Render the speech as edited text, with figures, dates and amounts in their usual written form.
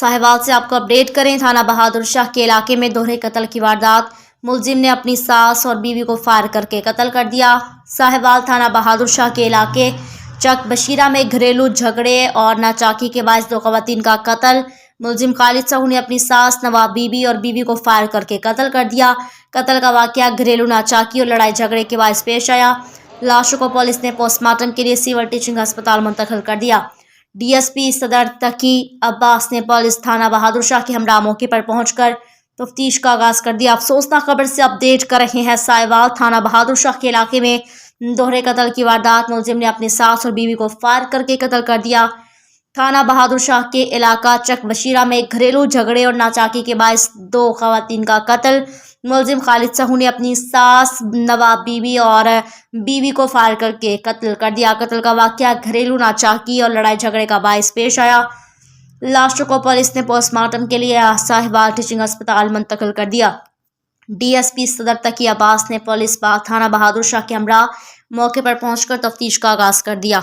साहिवाल से आपको अपडेट करें। थाना बहादुर शाह के इलाके में दोहरे कत्ल की वारदात। मुलजिम ने अपनी सास और बीवी को फायर करके कत्ल कर दिया। साहिवाल थाना बहादुर शाह के इलाके चक बशीरा में घरेलू झगड़े और नाचाकी के बायस दो खवातीन का कत्ल। मुलजिम खालिद साहू ने अपनी सास नवाब बीबी और बीवी को फायर करके कत्ल कर दिया। कत्ल का वाकया घरेलू नाचाकी और लड़ाई झगड़े के बायस पेश आया। लाशों को पुलिस ने पोस्टमार्टम के लिए सिविल टीचिंग अस्पताल मुंतकिल कर दिया। डीएसपी सदर तकी अब्बास ने पुलिस थाना बहादुर शाह के हमरा मौके पर पहुंचकर तफ्तीश का आगाज कर दिया। अफसोसनाक खबर से अपडेट कर रहे हैं। साहिवाल थाना बहादुर शाह के इलाके में दोहरे कत्ल की वारदात। मुलजिम ने अपनी सास और बीवी को फायर करके कत्ल कर दिया। थाना बहादुर शाह के इलाका चक बशीरा में घरेलू झगड़े और नाचाकी के बायस दो खवातीन का कत्ल। मुलजिम खालिद साहू ने अपनी सास नवाब बीबी और बीवी को फायर करके कत्ल कर दिया। कत्ल का वाकया घरेलू नाचाकी और लड़ाई झगड़े का बायस पेश आया। लाशों को पुलिस ने पोस्टमार्टम के लिए साहिवाल टीचिंग अस्पताल मुंतकिल कर दिया। डीएसपी सदर तकी अब्बास ने पुलिस थाना बहादुर शाह के हमरा मौके पर पहुंचकर तफ्तीश का आगाज कर दिया।